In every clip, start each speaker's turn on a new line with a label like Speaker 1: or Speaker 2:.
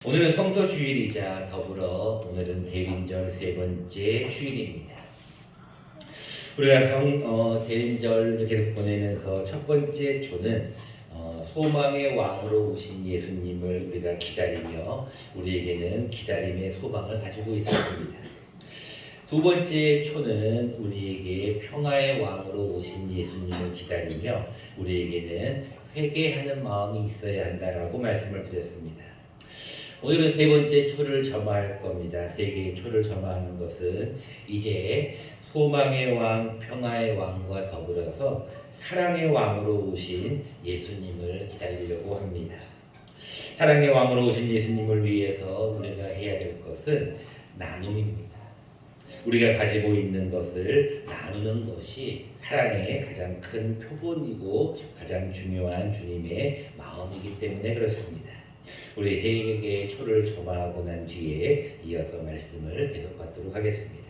Speaker 1: 오늘은 성서주일이자 더불어 오늘은 대림절 세 번째 주일입니다. 우리가 대림절 계속 보내면서 첫 번째 초는 소망의 왕으로 오신 예수님을 우리가 기다리며 우리에게는 기다림의 소망을 가지고 있었습니다. 두 번째 초는 우리에게 평화의 왕으로 오신 예수님을 기다리며 우리에게는 회개하는 마음이 있어야 한다라고 말씀을 드렸습니다. 오늘은 세 번째 초를 점화할 겁니다. 세 개의 초를 점화하는 것은 이제 소망의 왕, 평화의 왕과 더불어서 사랑의 왕으로 오신 예수님을 기다리려고 합니다. 사랑의 왕으로 오신 예수님을 위해서 우리가 해야 될 것은 나눔입니다. 우리가 가지고 있는 것을 나누는 것이 사랑의 가장 큰 표본이고 가장 중요한 주님의 마음이기 때문에 그렇습니다. 우리 세 개의 초를 점화하고 난 뒤에 이어서 말씀을 계속 받도록 하겠습니다.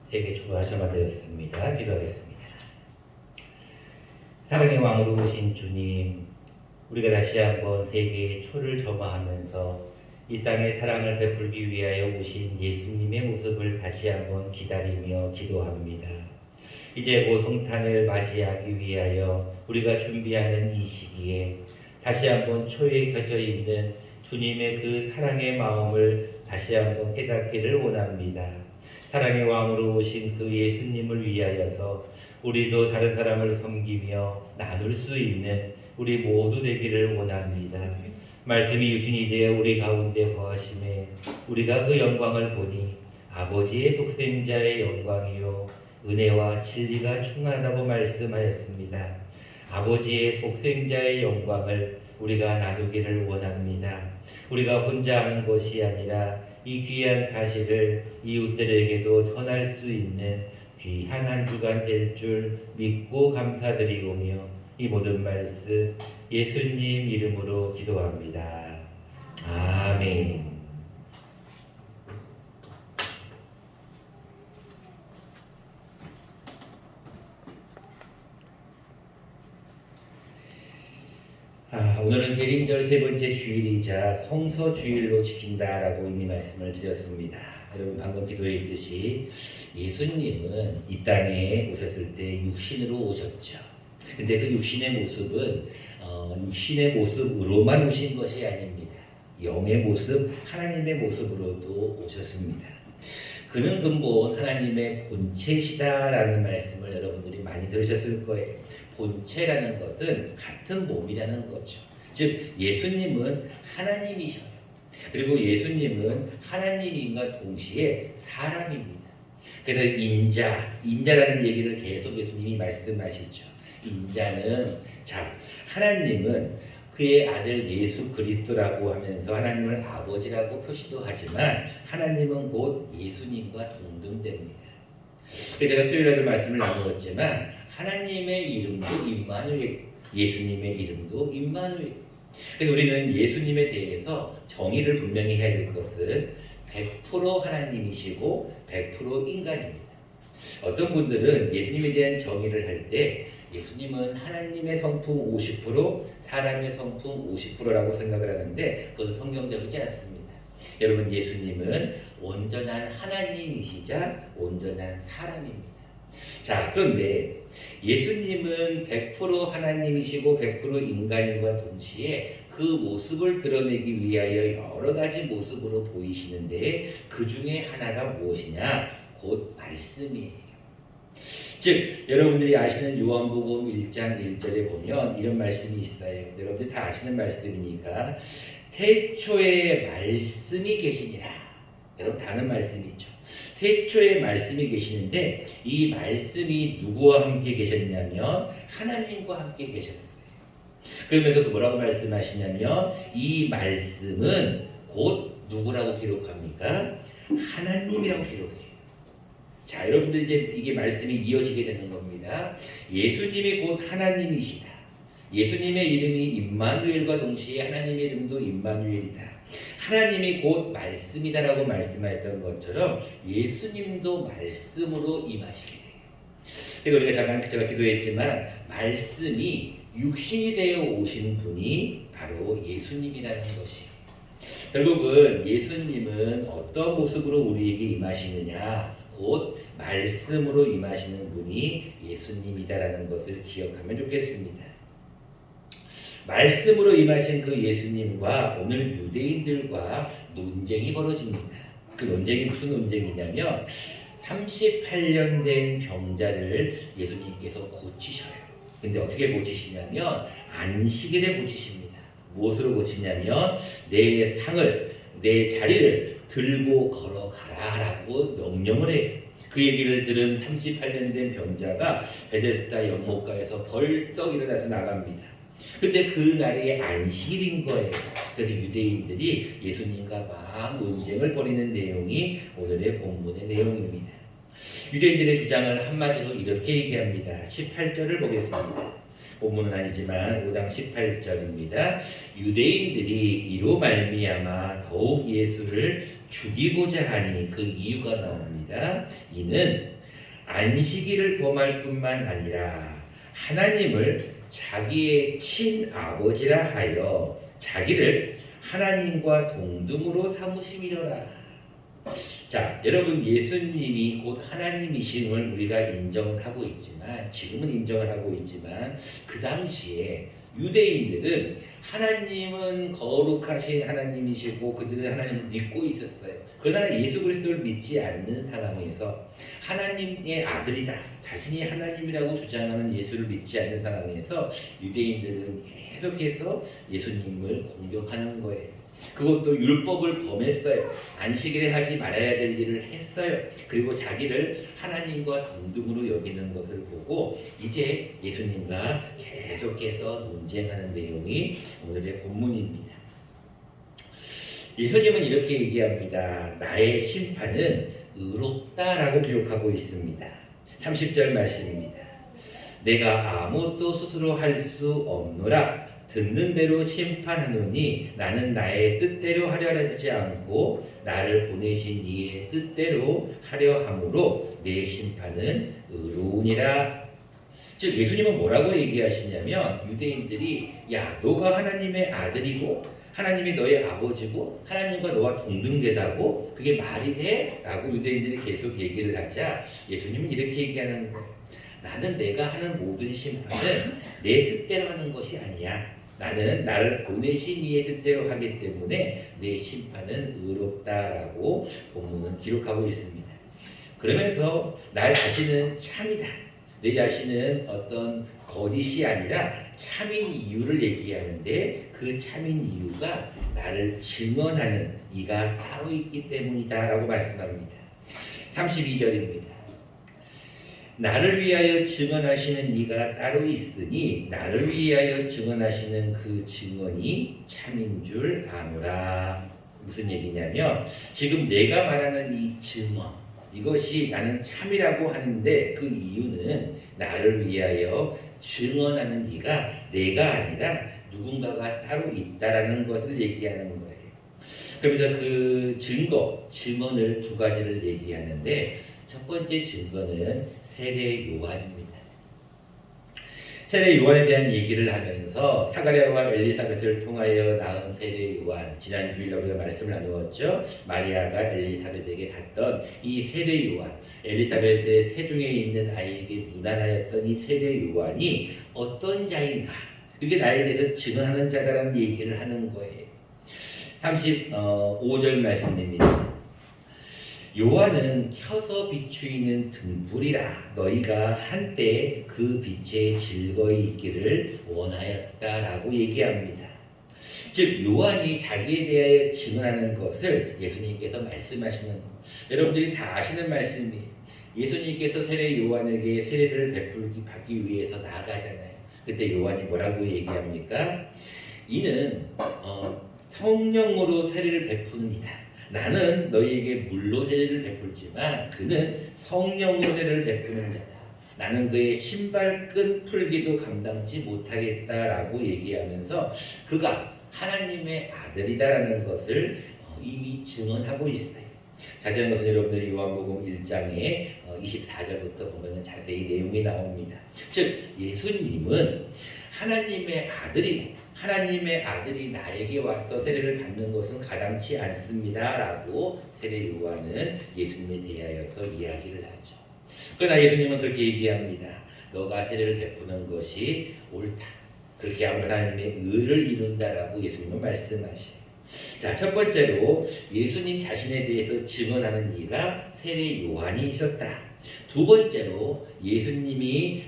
Speaker 1: 세 개 초가 점화되었습니다. 기도하겠습니다. 사랑의 왕으로 오신 주님, 우리가 다시 한번 세 개의 초를 점화하면서 이 땅에 사랑을 베풀기 위하여 오신 예수님의 모습을 다시 한번 기다리며 기도합니다. 이제 모성탄을 맞이하기 위하여 우리가 준비하는 이 시기에 다시 한번 초에 켜져 있는 주님의 그 사랑의 마음을 다시 한번 깨닫기를 원합니다. 사랑의 왕으로 오신 그 예수님을 위하여서 우리도 다른 사람을 섬기며 나눌 수 있는 우리 모두 되기를 원합니다. 말씀이 유진이 되어 우리 가운데 거하심에 우리가 그 영광을 보니 아버지의 독생자의 영광이요 은혜와 진리가 충만하다고 말씀하였습니다. 아버지의 독생자의 영광을 우리가 나누기를 원합니다. 우리가 혼자 하는 것이 아니라 이 귀한 사실을 이웃들에게도 전할 수 있는 귀한 한 주간 될 줄 믿고 감사드리오며 이 모든 말씀 예수님 이름으로 기도합니다. 아멘. 오늘은 대림절 세 번째 주일이자 성서주일로 지킨다라고 이미 말씀을 드렸습니다. 여러분 방금 기도했듯이 예수님은 이 땅에 오셨을 때 육신으로 오셨죠. 근데 그 육신의 모습은 육신의 모습으로만 오신 것이 아닙니다. 영의 모습, 하나님의 모습으로도 오셨습니다. 그는 근본 하나님의 본체시다라는 말씀을 여러분들이 많이 들으셨을 거예요. 본체라는 것은 같은 몸이라는 거죠. 즉 예수님은 하나님이셔요. 그리고 예수님은 하나님인과 동시에 사람입니다. 그래서 인자라는 얘기를 계속 예수님이 말씀하시죠. 인자는 하나님은 그의 아들 예수 그리스도라고 하면서 하나님을 아버지라고 표시도 하지만 하나님은 곧 예수님과 동등됩니다. 그래서 제가 수요일에도 말씀을 나누었지만 하나님의 이름도 임마누엘, 예수님의 이름도 임마누엘. 그래서 우리는 예수님에 대해서 정의를 분명히 해야 될 것은 100% 하나님이시고 100% 인간입니다. 어떤 분들은 예수님에 대한 정의를 할 때 예수님은 하나님의 성품 50%, 사람의 성품 50%라고 생각을 하는데 그것은 성경적이지 않습니다. 여러분 예수님은 온전한 하나님이시자 온전한 사람입니다. 그런데 예수님은 100% 하나님이시고 100% 인간인과 동시에 그 모습을 드러내기 위하여 여러 가지 모습으로 보이시는데 그 중에 하나가 무엇이냐? 곧 말씀이에요. 즉 여러분들이 아시는 요한복음 1장 1절에 보면 이런 말씀이 있어요. 여러분들이 다 아시는 말씀이니까 태초에 말씀이 계시니라. 여러분 다 아는 말씀이죠. 태초에 말씀이 계시는데 이 말씀이 누구와 함께 계셨냐면 하나님과 함께 계셨어요. 그러면서 뭐라고 말씀하시냐면 이 말씀은 곧 누구라고 기록합니까? 하나님이라고 기록해요. 자, 여러분들 이제 이게 말씀이 이어지게 되는 겁니다. 예수님이 곧 하나님이시다. 예수님의 이름이 임마누엘과 동시에 하나님의 이름도 임마누엘이다. 하나님이 곧 말씀이다라고 말씀하셨던 것처럼 예수님도 말씀으로 임하시게 돼요. 그리고 우리가 잠깐 제가 기도했지만 말씀이 육신이 되어 오신 분이 바로 예수님이라는 것이에요. 결국은 예수님은 어떤 모습으로 우리에게 임하시느냐, 곧 말씀으로 임하시는 분이 예수님이다라는 것을 기억하면 좋겠습니다. 말씀으로 임하신 그 예수님과 오늘 유대인들과 논쟁이 벌어집니다. 그 논쟁이 무슨 논쟁이냐면 38년 된 병자를 예수님께서 고치셔요. 근데 어떻게 고치시냐면 안식일에 고치십니다. 무엇으로 고치냐면 내 상을, 내 자리를 들고 걸어가라라고 명령을 해요. 그 얘기를 들은 38년 된 병자가 베데스다 연못가에서 벌떡 일어나서 나갑니다. 근데 그 날이 안식일인 거예요. 그래서 유대인들이 예수님과 막 논쟁을 벌이는 내용이 오늘의 본문의 내용입니다. 유대인들의 주장을 한마디로 이렇게 얘기합니다. 18절을 보겠습니다. 본문은 아니지만 5장 18절입니다. 유대인들이 이로 말미암아 더욱 예수를 죽이고자 하니 그 이유가 나옵니다. 이는 안식일을 범할 뿐만 아니라 하나님을 자기의 친아버지라 하여 자기를 하나님과 동등으로 삼으심이로라. 자, 여러분, 예수님이 곧 하나님이심을 우리가 인정하고 있지만, 지금은 인정을 하고 있지만, 그 당시에 유대인들은 하나님은 거룩하신 하나님이시고 그들은 하나님을 믿고 있었어요. 그러나 예수 그리스도를 믿지 않는 상황에서 하나님의 아들이다, 자신이 하나님이라고 주장하는 예수를 믿지 않는 상황에서 유대인들은 계속해서 예수님을 공격하는 거예요. 그것도 율법을 범했어요. 안식일에 하지 말아야 될 일을 했어요. 그리고 자기를 하나님과 동등으로 여기는 것을 보고 이제 예수님과 계속해서 논쟁하는 내용이 오늘의 본문입니다. 예수님은 이렇게 얘기합니다. 나의 심판은 의롭다라고 기록하고 있습니다. 30절 말씀입니다. 내가 아무것도 스스로 할 수 없노라. 듣는 대로 심판하노니 나는 나의 뜻대로 하려 하지 않고 나를 보내신 이의 뜻대로 하려 함으로 내 심판은 의로우니라. 즉 예수님은 뭐라고 얘기하시냐면 유대인들이 야, 너가 하나님의 아들이고 하나님이 너의 아버지고 하나님과 너와 동등되다고 그게 말이 돼? 라고 유대인들이 계속 얘기를 하자 예수님은 이렇게 얘기하는 거예요. 나는 내가 하는 모든 심판은 내 뜻대로 하는 것이 아니야. 나는 나를 보내신 이의 뜻대로 하기 때문에 내 심판은 의롭다라고 본문은 기록하고 있습니다. 그러면서 나 자신은 참이다. 내 자신은 어떤 거짓이 아니라 참인 이유를 얘기하는데 그 참인 이유가 나를 증언하는 이가 따로 있기 때문이다 라고 말씀합니다. 32절입니다. 나를 위하여 증언하시는 이가 따로 있으니 나를 위하여 증언하시는 그 증언이 참인 줄 아노라. 무슨 얘기냐면 지금 내가 말하는 이 증언 이것이 나는 참이라고 하는데 그 이유는 나를 위하여 증언하는 이가 내가 아니라 누군가가 따로 있다라는 것을 얘기하는 거예요. 그러면서 그 증언을 두 가지를 얘기하는데 첫 번째 증거는 세례 요한입니다. 세례 요한에 대한 얘기를 하면서 사가랴와 엘리사벳을 통하여 낳은 세례 요한, 지난 주일에 우리가 말씀을 나누었죠. 마리아가 엘리사벳에게 갔던 이 세례 요한, 엘리사벳의 태중에 있는 아이에게 무난하였던 이 세례 요한이 어떤 자인가, 그게 나에 대해서 증언하는 자다라는 얘기를 하는 거예요. 35절 말씀입니다. 요한은 켜서 비추이는 등불이라 너희가 한때 그 빛에 즐거이 있기를 원하였다라고 얘기합니다. 즉 요한이 자기에 대하여 증언하는 것을 예수님께서 말씀하시는 것. 여러분들이 다 아시는 말씀이에요. 예수님께서 세례 요한에게 세례를 베풀기 받기 위해서 나아가잖아요. 그때 요한이 뭐라고 얘기합니까? 이는 성령으로 세례를 베푸는 이다. 나는 너희에게 물로 세례를 베풀지만 그는 성령으로 세례를 베푸는 자다. 나는 그의 신발끈 풀기도 감당치 못하겠다라고 얘기하면서 그가 하나님의 아들이다라는 것을 이미 증언하고 있어요. 자세한 것은 여러분들이 요한복음 1장에 24절부터 보면 자세히 내용이 나옵니다. 즉 예수님은 하나님의 아들이 나에게 와서 세례를 받는 것은 가당치 않습니다라고 세례 요한은 예수님에 대하여서 이야기를 하죠. 그러나 예수님은 그렇게 얘기합니다. 너가 세례를 베푸는 것이 옳다. 그렇게 하면 하나님의 의를 이룬다라고 예수님은 말씀하셔요. 자, 첫 번째로 예수님 자신에 대해서 증언하는 이가 세례 요한이 있었다. 두 번째로 예수님이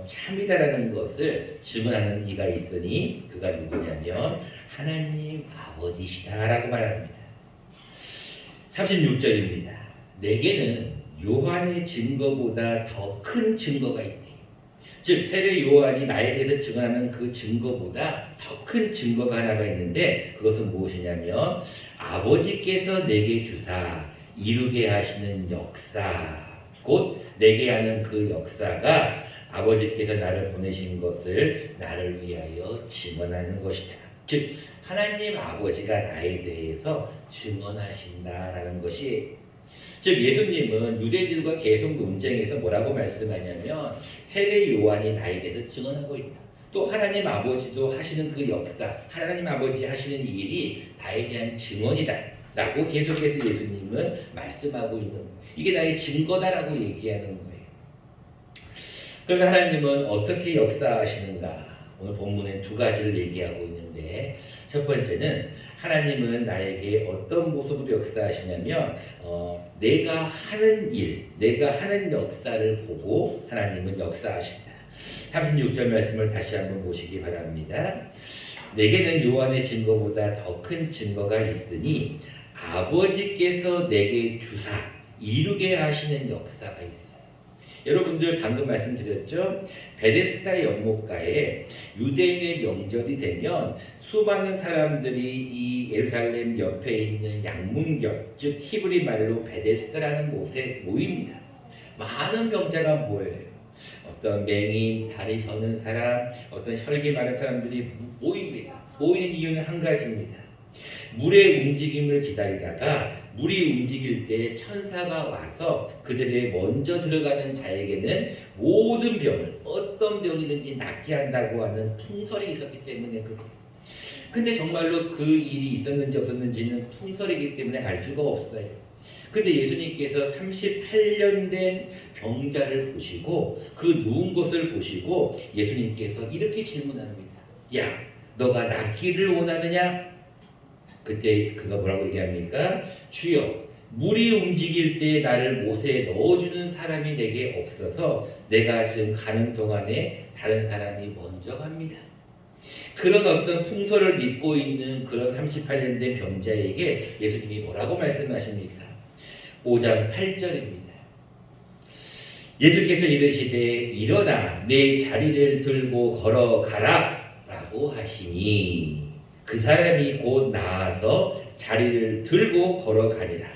Speaker 1: 참이다라는 것을 증언하는 이가 있으니 그가 누구냐면 하나님 아버지시다라고 말합니다. 36절입니다. 내게는 요한의 증거보다 더 큰 증거가 있다. 즉 세례 요한이 나에 대해서 증언하는 그 증거보다 더 큰 증거가 하나가 있는데 그것은 무엇이냐면 아버지께서 내게 주사 이루게 하시는 역사, 곧 내게 하는 그 역사가 아버지께서 나를 보내신 것을 나를 위하여 증언하는 것이다. 즉 하나님 아버지가 나에 대해서 증언하신다라는 것이, 즉 예수님은 유대인들과 계속 논쟁에서 뭐라고 말씀하냐면 세례 요한이 나에 대해서 증언하고 있다. 또 하나님 아버지도 하시는 그 역사, 하나님 아버지 하시는 일이 나에 대한 증언이다 라고 계속해서 예수님은 말씀하고 있는 거예요. 이게 나의 증거다라고 얘기하는 거예요. 그러면 하나님은 어떻게 역사하시는가? 오늘 본문에 두 가지를 얘기하고 있는데 첫 번째는 하나님은 나에게 어떤 모습으로 역사하시냐면 내가 하는 일, 내가 하는 역사를 보고 하나님은 역사하신다. 36절 말씀을 다시 한번 보시기 바랍니다. 내게는 요한의 증거보다 더 큰 증거가 있으니 아버지께서 내게 주사 이루게 하시는 역사가 있어요. 여러분들 방금 말씀드렸죠? 베데스다 연못가에 유대인의 명절이 되면 수많은 사람들이 이 예루살렘 옆에 있는 양문경, 즉 히브리 말로 베데스다라는 곳에 모입니다. 많은 병자가 모여요. 어떤 맹인, 다리 저는 사람, 어떤 혈기 많은 사람들이 모입니다. 모이는 이유는 한 가지입니다. 물의 움직임을 기다리다가 물이 움직일 때 천사가 와서 그들의 먼저 들어가는 자에게는 모든 병을 어떤 병이든지 낫게 한다고 하는 풍설이 있었기 때문에 그래요. 근데 정말로 그 일이 있었는지 없었는지는 풍설이기 때문에 알 수가 없어요. 근데 예수님께서 38년 된 병자를 보시고 그 누운 것을 보시고 예수님께서 이렇게 질문합니다. 야, 너가 낫기를 원하느냐? 그때 그가 뭐라고 얘기합니까? 주여, 물이 움직일 때 나를 못에 넣어주는 사람이 내게 없어서 내가 지금 가는 동안에 다른 사람이 먼저 갑니다. 그런 어떤 풍설을 믿고 있는 그런 38년 된 병자에게 예수님이 뭐라고 말씀하십니까? 5장 8절입니다. 예수께서 이르시되 일어나 내 자리를 들고 걸어가라 라고 하시니 그 사람이 곧 나아서 자리를 들고 걸어가니라.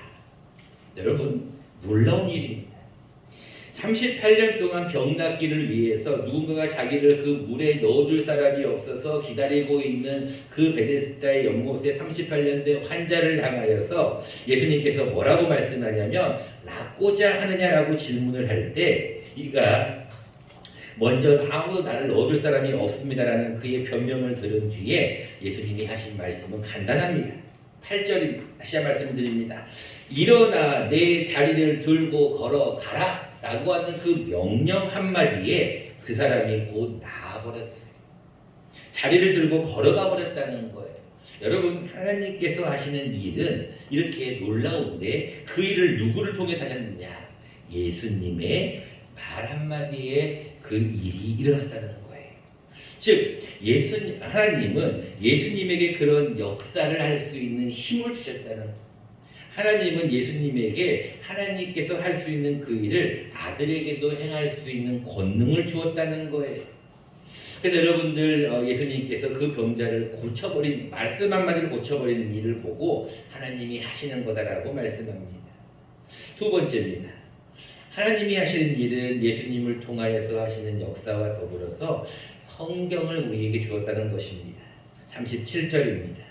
Speaker 1: 여러분 놀라운 일입니다. 38년 동안 병 낫기를 위해서 누군가가 자기를 그 물에 넣어줄 사람이 없어서 기다리고 있는 그 베데스다의 연못에 38년 된 환자를 향하여서 예수님께서 뭐라고 말씀하냐면 낫고자 하느냐라고 질문을 할 때 이가 먼저 아무도 나를 넣어줄 사람이 없습니다라는 그의 변명을 들은 뒤에 예수님이 하신 말씀은 간단합니다. 8절입니다. 다시 한 말씀 드립니다. 일어나 내 자리를 들고 걸어가라 라고 하는 그 명령 한마디에 그 사람이 곧 나아버렸어요. 자리를 들고 걸어가 버렸다는 거예요. 여러분 하나님께서 하시는 일은 이렇게 놀라운데 그 일을 누구를 통해서 하셨느냐? 예수님의 말 한마디에 그 일이 일어났다는 거예요. 즉 하나님은 예수님에게 그런 역사를 할 수 있는 힘을 주셨다는 거예요. 하나님은 예수님에게 하나님께서 할 수 있는 그 일을 아들에게도 행할 수 있는 권능을 주었다는 거예요. 그래서 여러분들 예수님께서 그 병자를 고쳐버린 말씀 한마디로 고쳐버리는 일을 보고 하나님이 하시는 거다라고 말씀합니다. 두 번째입니다. 하나님이 하시는 일은 예수님을 통하여서 하시는 역사와 더불어서 성경을 우리에게 주었다는 것입니다. 37절입니다.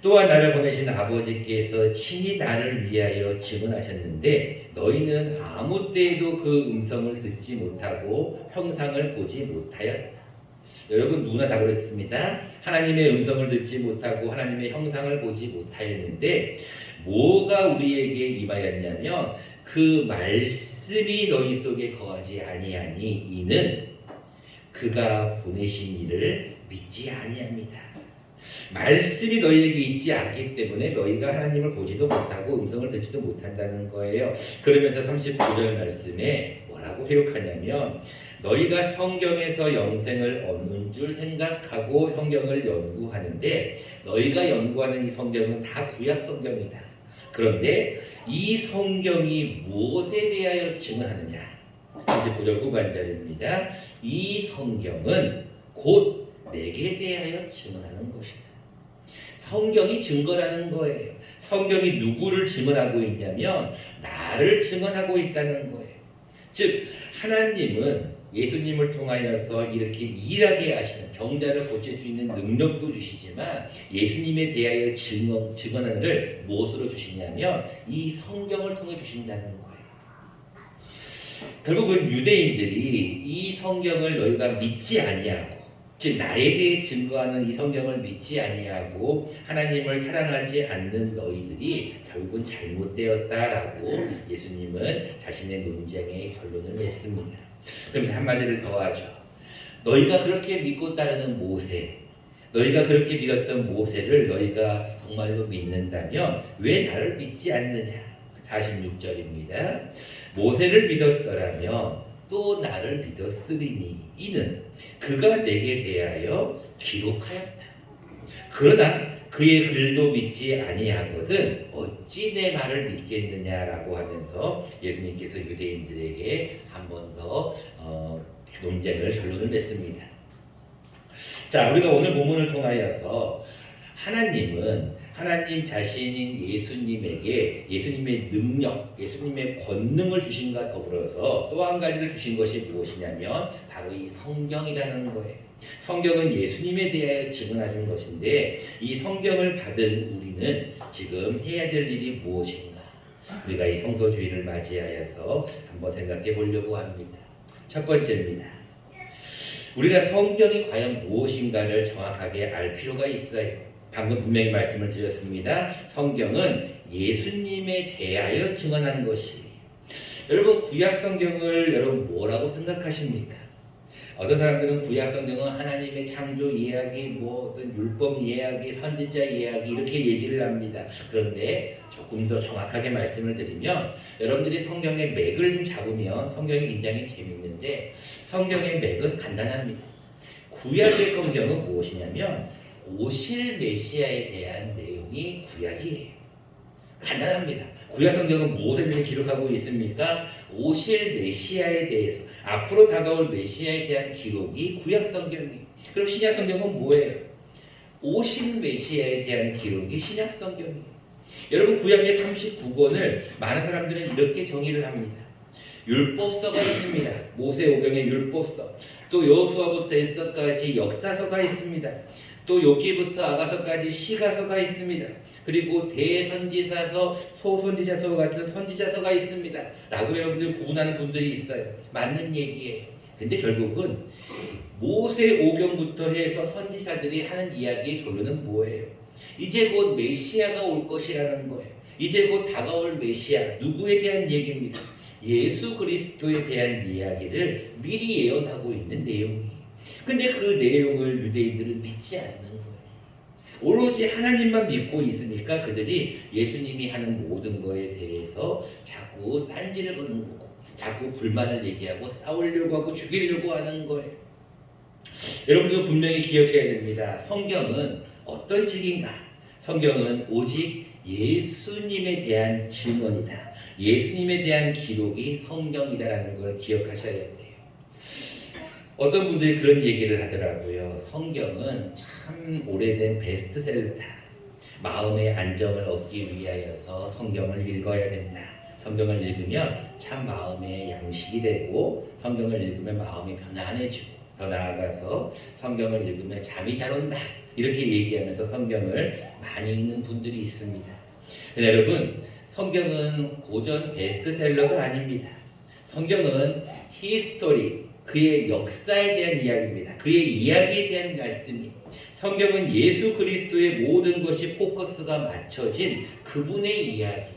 Speaker 1: 또한 나를 보내신 아버지께서 친히 나를 위하여 증언하셨는데 너희는 아무 때에도 그 음성을 듣지 못하고 형상을 보지 못하였다. 여러분 누구나 다 그렇습니다. 하나님의 음성을 듣지 못하고 하나님의 형상을 보지 못하였는데 뭐가 우리에게 임하였냐면 그 말씀이 너희 속에 거하지 아니하니 이는 그가 보내신 이를 믿지 아니합니다. 말씀이 너희에게 있지 않기 때문에 너희가 하나님을 보지도 못하고 음성을 듣지도 못한다는 거예요. 그러면서 39절 말씀에 뭐라고 회육하냐면 너희가 성경에서 영생을 얻는 줄 생각하고 성경을 연구하는데 너희가 연구하는 이 성경은 다 구약 성경이다. 그런데 이 성경이 무엇에 대하여 증언하느냐? 39절 후반절입니다. 이 성경은 곧 내게 대하여 증언하는 것이다. 성경이 증거라는 거예요. 성경이 누구를 증언하고 있냐면 나를 증언하고 있다는 거예요. 즉 하나님은 예수님을 통하여서 이렇게 일하게 하시는 병자를 고칠 수 있는 능력도 주시지만 예수님에 대하여 증언을 무엇으로 주시냐면 이 성경을 통해 주신다는 거예요. 결국은 유대인들이 이 성경을 너희가 믿지 아니하고 즉 나에 대해 증거하는 이 성경을 믿지 아니하고 하나님을 사랑하지 않는 너희들이 결국은 잘못되었다라고 예수님은 자신의 논쟁의 결론을 냈습니다. 그러면서 한마디를 더하죠. 너희가 그렇게 믿고 따르는 모세, 너희가 그렇게 믿었던 모세를 너희가 정말로 믿는다면 왜 나를 믿지 않느냐? 46절입니다. 모세를 믿었더라면 또 나를 믿었으리니 이는 그가 내게 대하여 기록하였다. 그러나 그의 글도 믿지 아니하거든 어찌 내 말을 믿겠느냐라고 하면서 예수님께서 유대인들에게 한 번 더 논쟁을 결론을 냈습니다. 자, 우리가 오늘 본문을 통하여서 하나님 자신인 예수님에게 예수님의 능력, 예수님의 권능을 주신과 더불어서 또 한 가지를 주신 것이 무엇이냐면 바로 이 성경이라는 거예요. 성경은 예수님에 대하여 증언하신 것인데 이 성경을 받은 우리는 지금 해야 될 일이 무엇인가? 우리가 이 성소주의를 맞이하여서 한번 생각해 보려고 합니다. 첫 번째입니다. 우리가 성경이 과연 무엇인가를 정확하게 알 필요가 있어요. 방금 분명히 말씀을 드렸습니다. 성경은 예수님에 대하여 증언한 것이. 여러분 구약 성경을 여러분 뭐라고 생각하십니까? 어떤 사람들은 구약 성경은 하나님의 창조 이야기, 어떤 율법 이야기, 선지자 이야기 이렇게 얘기를 합니다. 그런데 조금 더 정확하게 말씀을 드리면 여러분들이 성경의 맥을 좀 잡으면 성경이 굉장히 재밌는데 성경의 맥은 간단합니다. 구약의 성경은 무엇이냐면 오실 메시아에 대한 내용이 구약이에요. 간단합니다. 구약 성경은 무엇에 대해서 기록하고 있습니까? 오실 메시아에 대해서 앞으로 다가올 메시아에 대한 기록이 구약 성경이에요. 그럼 신약 성경은 뭐예요? 오실 메시아에 대한 기록이 신약 성경이에요. 여러분 구약의 39권을 많은 사람들은 이렇게 정의를 합니다. 율법서가 있습니다. 모세오경의 율법서, 또 여호수아부터 에스더까지 역사서가 있습니다. 또 욥기부터 아가서까지 시가서가 있습니다. 그리고 대선지자서, 소선지자서 같은 선지자서가 있습니다. 라고 여러분들 구분하는 분들이 있어요. 맞는 얘기예요. 근데 결국은 모세오경부터 해서 선지자들이 하는 이야기의 결론은 뭐예요? 이제 곧 메시아가 올 것이라는 거예요. 이제 곧 다가올 메시아, 누구에 대한 얘기입니까? 예수 그리스도에 대한 이야기를 미리 예언하고 있는 내용이에요. 근데 그 내용을 유대인들은 믿지 않는 거예요. 오로지 하나님만 믿고 있으니까 그들이 예수님이 하는 모든 거에 대해서 자꾸 딴지를 거는 거고 자꾸 불만을 얘기하고 싸우려고 하고 죽이려고 하는 거예요. 여러분도 분명히 기억해야 됩니다. 성경은 어떤 책인가? 성경은 오직 예수님에 대한 증언이다. 예수님에 대한 기록이 성경이다라는 걸 기억하셔야 돼요. 어떤 분들이 그런 얘기를 하더라고요. 성경은 참 오래된 베스트셀러다. 마음의 안정을 얻기 위하여서 성경을 읽어야 된다. 성경을 읽으면 참 마음의 양식이 되고 성경을 읽으면 마음이 편안해지고 더 나아가서 성경을 읽으면 잠이 잘 온다. 이렇게 얘기하면서 성경을 많이 읽는 분들이 있습니다. 근데 여러분, 성경은 고전 베스트셀러가 아닙니다. 성경은 히스토리, 그의 역사에 대한 이야기입니다. 그의 이야기에 대한 말씀이. 성경은 예수 그리스도의 모든 것이 포커스가 맞춰진 그분의 이야기.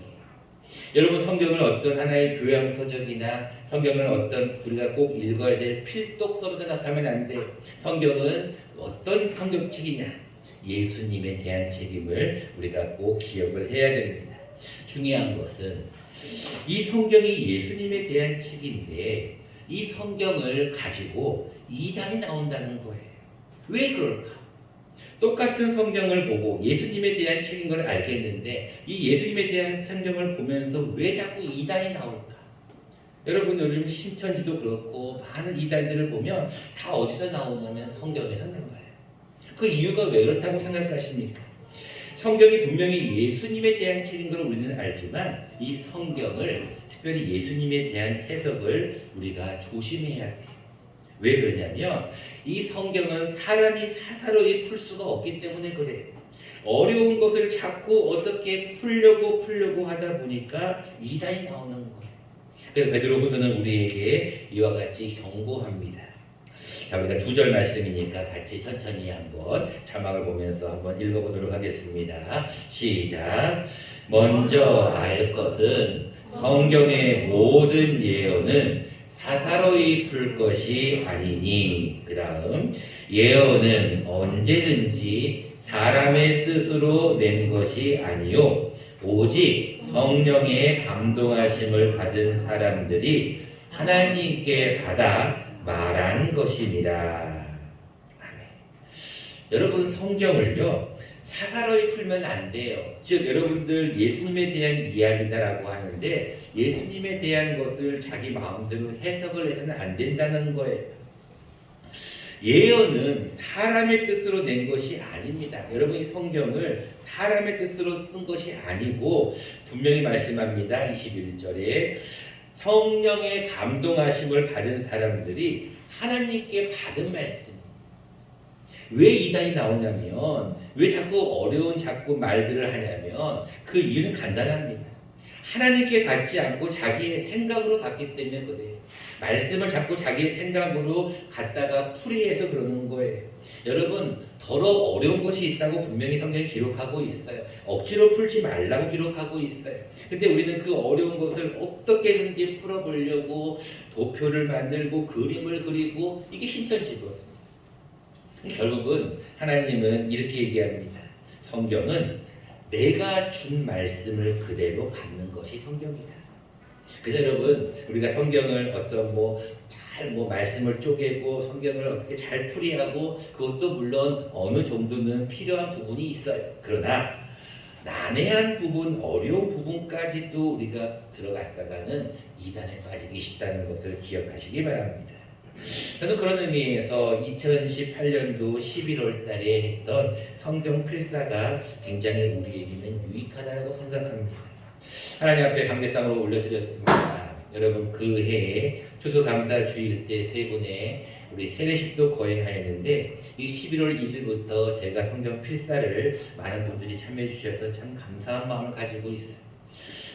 Speaker 1: 여러분, 성경을 어떤 하나의 교양 서적이나 성경을 어떤 우리가 꼭 읽어야 될 필독서로 생각하면 안 돼요. 성경은 어떤 성경책이냐? 예수님에 대한 책임을 우리가 꼭 기억을 해야 됩니다. 중요한 것은 이 성경이 예수님에 대한 책인데 이 성경을 가지고 이단이 나온다는 거예요. 왜 그럴까? 똑같은 성경을 보고 예수님에 대한 책인 걸 알겠는데 이 예수님에 대한 성경을 보면서 왜 자꾸 이단이 나올까? 여러분, 요즘 신천지도 그렇고 많은 이단들을 보면 다 어디서 나오냐면 성경에서 나와요. 그 이유가 왜 그렇다고 생각하십니까? 성경이 분명히 예수님에 대한 책인 걸 우리는 알지만 이 성경을 특별히 예수님에 대한 해석을 우리가 조심해야 돼요. 왜 그러냐면 이 성경은 사람이 사사로이 풀 수가 없기 때문에 그래요. 어려운 것을 자꾸 어떻게 풀려고 하다 보니까 이단이 나오는 거예요. 그래서 베드로후서는 우리에게 이와 같이 경고합니다. 자, 우리가 2절 말씀이니까 같이 천천히 한번 자막을 보면서 한번 읽어보도록 하겠습니다. 시작. 먼저 알 것은 성경의 모든 예언은 사사로이 풀 것이 아니니. 그 다음, 예언은 언제든지 사람의 뜻으로 낸 것이 아니요 오직 성령의 감동하심을 받은 사람들이 하나님께 받아 말한 것입니다. 아멘. 여러분, 성경을요 사사로이 풀면 안 돼요. 즉, 여러분들 예수님에 대한 이야기다라고 하는데 예수님에 대한 것을 자기 마음대로 해석을 해서는 안 된다는 거예요. 예언은 사람의 뜻으로 낸 것이 아닙니다. 여러분이 성경을 사람의 뜻으로 쓴 것이 아니고 분명히 말씀합니다. 21절에 성령의 감동하심을 받은 사람들이 하나님께 받은 말씀. 왜 이단이 나오냐면, 왜 자꾸 어려운 말들을 하냐면 그 이유는 간단합니다. 하나님께 받지 않고 자기의 생각으로 받기 때문에 그래요. 말씀을 자꾸 자기의 생각으로 갖다가 풀이해서 그러는 거예요. 여러분, 더러 어려운 것이 있다고 분명히 성경이 기록하고 있어요. 억지로 풀지 말라고 기록하고 있어요. 근데 우리는 그 어려운 것을 어떻게든지 풀어보려고 도표를 만들고 그림을 그리고 이게 신천지거든요. 결국은 하나님은 이렇게 얘기합니다. 성경은 내가 준 말씀을 그대로 받는 것이 성경이다. 그래서 여러분, 우리가 성경을 어떤 말씀을 쪼개고 성경을 어떻게 잘 풀이하고 그것도 물론 어느 정도는 필요한 부분이 있어요. 그러나 난해한 부분, 어려운 부분까지도 우리가 들어갔다가는 이단에 빠지기 쉽다는 것을 기억하시기 바랍니다. 저는 그런 의미에서 2018년도 11월 달에 했던 성경 필사가 굉장히 우리에게는 유익하다고 생각합니다. 하나님 앞에 감개상으로 올려드렸습니다. 여러분, 그 해에 추수감사주일 때 세 분의 우리 세례식도 거행하였는데 이 11월 1일부터 제가 성경 필사를 많은 분들이 참여해 주셔서 참 감사한 마음을 가지고 있어요.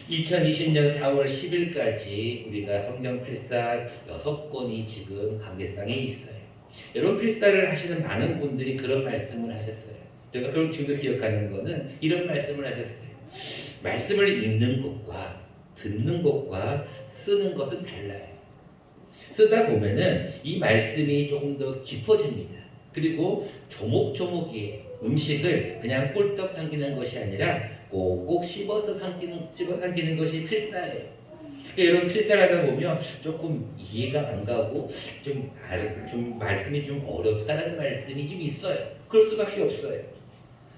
Speaker 1: 2020년 4월 10일까지 우리가 성경 필사 6권이 지금 감개상에 있어요. 여러분, 필사를 하시는 많은 분들이 그런 말씀을 하셨어요. 제가 그걸 지금도 기억하는 거는 이런 말씀을 하셨어요. 말씀을 읽는 것과 듣는 것과 쓰는 것은 달라요. 쓰다 보면은 이 말씀이 조금 더 깊어집니다. 그리고 조목조목이에요. 음식을 그냥 꿀떡 삼키는 것이 아니라 꼭꼭 씹어서 삼키는 것이 필사예요. 여러분, 필사를 하다 보면 조금 이해가 안 가고 좀 말씀이 좀 어렵다는 말씀이 좀 있어요. 그럴 수밖에 없어요.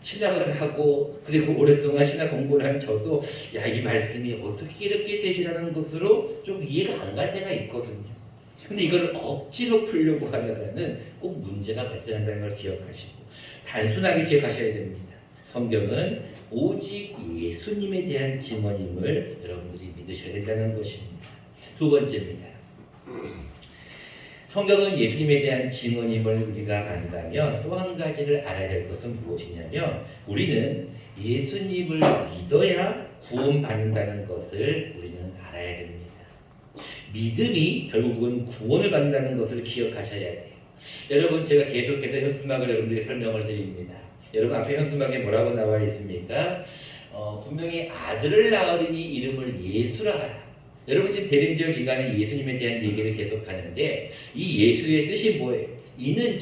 Speaker 1: 신학을 하고 그리고 오랫동안 신학 공부를 한 저도 이 말씀이 어떻게 이렇게 되지라는 것으로 좀 이해가 안 갈 때가 있거든요. 근데 이걸 억지로 풀려고 하려면 꼭 문제가 발생한다는 걸 기억하시고 단순하게 기억하셔야 됩니다. 성경은 오직 예수님에 대한 증언임을 여러분들이 믿으셔야 된다는 것입니다. 두 번째입니다. 성경은 예수님에 대한 증언임을 우리가 안다면 또 한 가지를 알아야 될 것은 무엇이냐면 우리는 예수님을 믿어야 구원받는다는 것을 우리는 알아야 됩니다. 믿음이 결국은 구원을 받는다는 것을 기억하셔야 돼요. 여러분 제가 계속해서 현수막을 여러분들에게 설명을 드립니다. 여러분 앞에 현수막에 뭐라고 나와 있습니까? 분명히 아들을 낳으리니 이름을 예수라 하라. 여러분 지금 대림절 기간에 예수님에 대한 얘기를 계속하는데 이 예수의 뜻이 뭐예요? 이는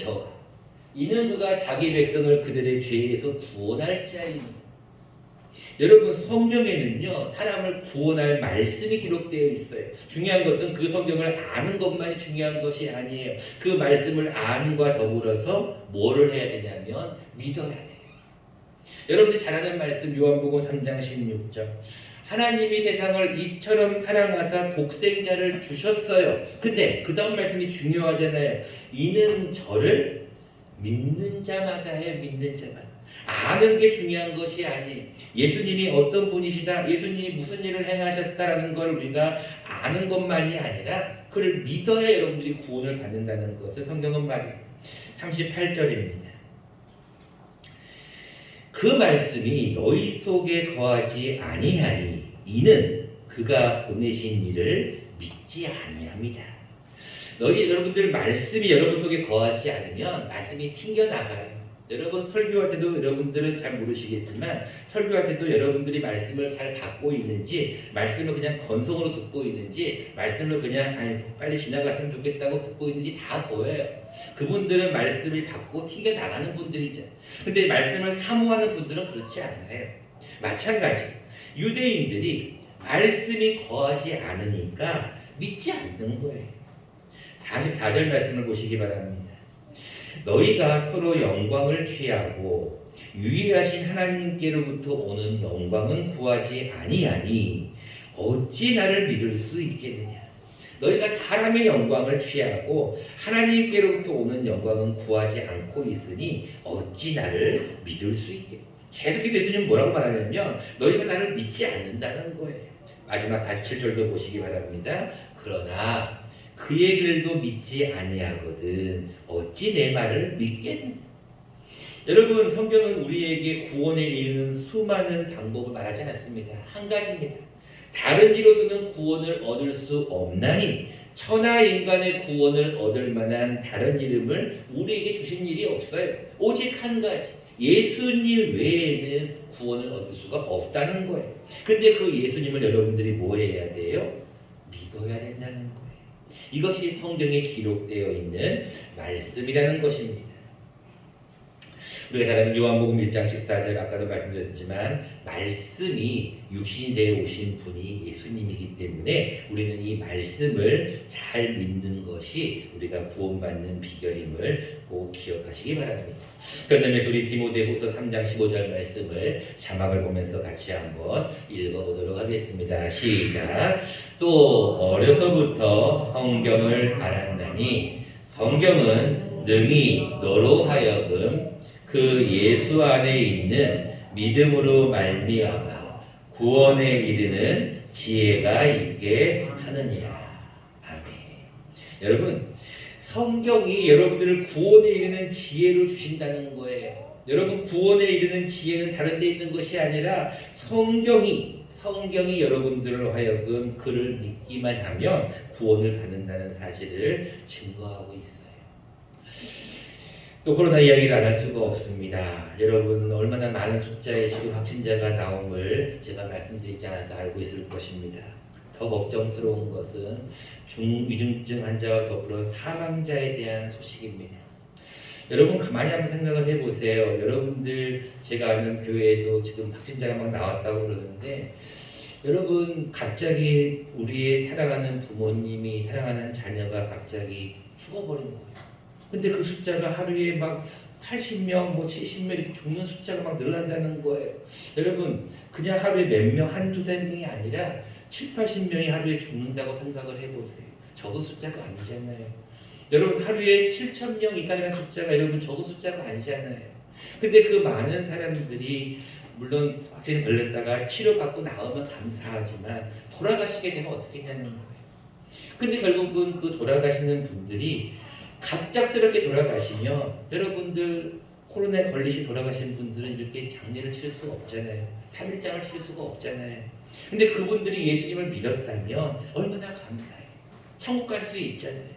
Speaker 1: 그가 자기 백성을 그들의 죄에서 구원할 자입니다. 여러분 성경에는요 사람을 구원할 말씀이 기록되어 있어요. 중요한 것은 그 성경을 아는 것만이 중요한 것이 아니에요. 그 말씀을 암과 더불어서 뭐를 해야 되냐면 믿어야 돼요. 여러분들 잘 아는 말씀 요한복음 3장 16절 하나님이 세상을 이처럼 사랑하사 독생자를 주셨어요. 근데 그 다음 말씀이 중요하잖아요. 이는 저를 믿는 자마다예요. 믿는 자마다. 아는 게 중요한 것이 아니에요. 예수님이 어떤 분이시다, 예수님이 무슨 일을 행하셨다라는 걸 우리가 아는 것만이 아니라 그를 믿어야 여러분들이 구원을 받는다는 것을 성경은 말해요. 38절입니다. 그 말씀이 너희 속에 거하지 아니하니 이는 그가 보내신 이를 믿지 아니합니다. 여러분들 말씀이 여러분 속에 거하지 않으면 말씀이 튕겨나가요. 여러분 설교할 때도 여러분들은 잘 모르시겠지만 설교할 때도 여러분들이 말씀을 잘 받고 있는지 말씀을 그냥 건성으로 듣고 있는지 말씀을 그냥 빨리 지나갔으면 좋겠다고 듣고 있는지 다 보여요. 그분들은 말씀을 받고 튕겨나가는 분들이죠. 근데 말씀을 사모하는 분들은 그렇지 않아요. 마찬가지 유대인들이 말씀이 거하지 않으니까 믿지 않는 거예요. 44절 말씀을 보시기 바랍니다. 너희가 서로 영광을 취하고 유일하신 하나님께로부터 오는 영광은 구하지 아니하니 어찌 나를 믿을 수 있겠느냐. 너희가 사람의 영광을 취하고 하나님께로부터 오는 영광은 구하지 않고 있으니 어찌 나를 믿을 수 있겠느냐. 계속해서 예수님은 뭐라고 말하냐면 너희가 나를 믿지 않는다는 거예요. 마지막 47절도 보시기 바랍니다. 그러나 그의 글도 믿지 아니하거든 어찌 내 말을 믿겠느냐. 여러분 성경은 우리에게 구원에 이르는 수많은 방법을 말하지 않습니다. 한 가지입니다. 다른 이로서는 구원을 얻을 수 없나니 천하 인간의 구원을 얻을 만한 다른 이름을 우리에게 주신 일이 없어요. 오직 한 가지 예수님 외에는 구원을 얻을 수가 없다는 거예요. 근데 그 예수님을 여러분들이 뭐 해야 돼요? 믿어야 된다는 거예요. 이것이 성경에 기록되어 있는 말씀이라는 것입니다. 우리가 잘 아는 요한복음 1장 14절 아까도 말씀드렸지만 말씀이 육신이 되어 오신 분이 예수님이기 때문에 우리는 이 말씀을 잘 믿는 것이 우리가 구원받는 비결임을 꼭 기억하시기 바랍니다. 그런데 우리 디모데후서 3장 15절 말씀을 자막을 보면서 같이 한번 읽어보도록 하겠습니다. 시작. 또 어려서부터 성경을 알았나니 성경은 능히 너로 하여금 그 예수 안에 있는 믿음으로 말미암아 구원에 이르는 지혜가 있게 하느니라. 아멘. 여러분 성경이 여러분들을 구원에 이르는 지혜를 주신다는 거예요. 여러분 구원에 이르는 지혜는 다른 데 있는 것이 아니라 성경이 여러분들로 하여금 그를 믿기만 하면 구원을 받는다는 사실을 증거하고 있어요. 또 코로나 이야기를 안 할 수가 없습니다. 여러분 얼마나 많은 숫자의 지금 확진자가 나옴을 제가 말씀드리지 않아도 알고 있을 것입니다. 더 걱정스러운 것은 중위중증 환자와 더불어 사망자에 대한 소식입니다. 여러분 가만히 한번 생각을 해보세요. 여러분들 제가 아는 교회에도 지금 확진자가 막 나왔다고 그러는데 여러분 갑자기 우리의 사랑하는 부모님이 사랑하는 자녀가 갑자기 죽어버린 거예요. 근데 그 숫자가 하루에 막 80명, 70명 이렇게 죽는 숫자가 막 늘어난다는 거예요. 여러분 그냥 하루에 몇 명, 한두 세 명이 아니라 7, 80명이 하루에 죽는다고 생각을 해보세요. 적은 숫자가 아니잖아요. 여러분 하루에 7,000명 이상이라는 숫자가 여러분 적은 숫자가 아니잖아요. 근데 그 많은 사람들이 물론 확진이 걸렸다가 치료받고 나오면 감사하지만 돌아가시게 되면 어떻게 되는 거예요. 근데 결국은 그 돌아가시는 분들이 갑작스럽게 돌아가시면 여러분들 코로나에 걸리시 돌아가신 분들은 이렇게 장례를 치를 수가 없잖아요. 3일장을 치를 수가 없잖아요. 근데 그분들이 예수님을 믿었다면 얼마나 감사해요. 천국 갈 수 있잖아요.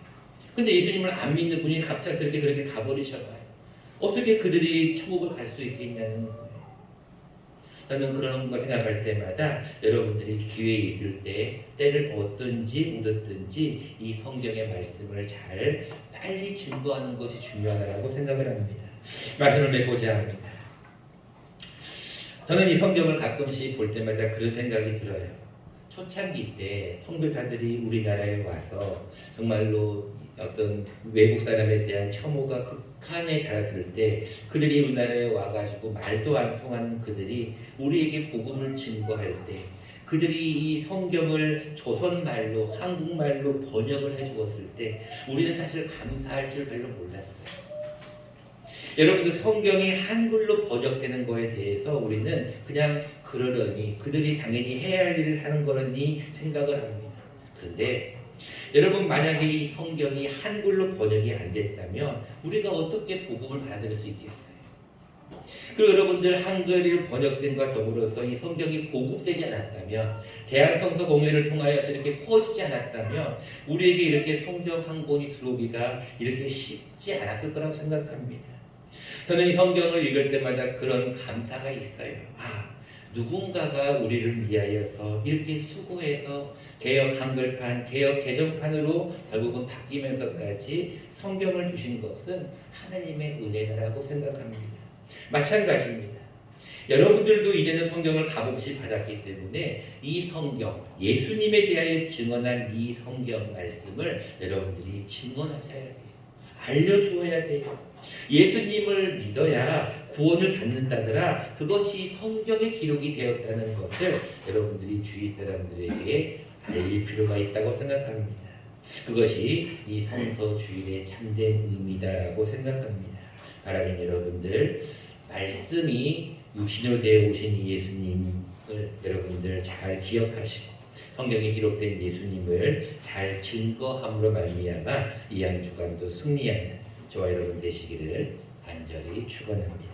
Speaker 1: 근데 예수님을 안 믿는 분이 갑작스럽게 그렇게 가버리셔봐요. 어떻게 그들이 천국을 갈 수 있겠냐는 거예요. 저는 그런 걸 생각할 때마다 여러분들이 기회 있을 때 때를 얻든지 묻었든지 이 성경의 말씀을 잘 빨리 증거하는 것이 중요하다고 생각을 합니다. 말씀을 맺고자 합니다. 저는 이 성경을 가끔씩 볼 때마다 그런 생각이 들어요. 초창기 때 선교사들이 우리나라에 와서 정말로 어떤 외국 사람에 대한 혐오가 극한에 달했을 때 그들이 우리나라에 와가지고 말도 안 통하는 그들이 우리에게 복음을 증거할 때 그들이 이 성경을 조선말로 한국말로 번역을 해주었을 때 우리는 사실 감사할 줄 별로 몰랐어요. 여러분들 성경이 한글로 번역되는 거에 대해서 우리는 그냥 그러려니 그들이 당연히 해야 할 일을 하는 거라니 생각을 합니다. 그런데 여러분 만약에 이 성경이 한글로 번역이 안 됐다면 우리가 어떻게 복음을 받아들일 수 있겠어요? 그리고 여러분들 한글이 번역된과 더불어서 이 성경이 보급되지 않았다면 대한성서 공회를 통하여서 이렇게 퍼지지 않았다면 우리에게 이렇게 성경 한 권이 들어오기가 이렇게 쉽지 않았을 거라고 생각합니다. 저는 이 성경을 읽을 때마다 그런 감사가 있어요. 누군가가 우리를 위하여서 이렇게 수고해서 개역 한글판, 개역 개정판으로 결국은 바뀌면서까지 성경을 주신 것은 하나님의 은혜라고 생각합니다. 마찬가지입니다. 여러분들도 이제는 성경을 값없이 받았기 때문에 이 성경, 예수님에 대하여 증언한 이 성경 말씀을 여러분들이 증언하셔야 돼요. 알려주어야 돼요. 예수님을 믿어야 구원을 받는다더라. 그것이 성경에 기록이 되었다는 것을 여러분들이 주위 사람들에게 알릴 필요가 있다고 생각합니다. 그것이 이 성서 주일의 참된 의미다라고 생각합니다. 하나님 여러분들 말씀이 육신으로 되어 오신 이 예수님을 여러분들 잘 기억하시고 성경에 기록된 예수님을 잘 증거함으로 말미암아 이 한 주간도 승리하는 저와 여러분 되시기를 간절히 축원합니다.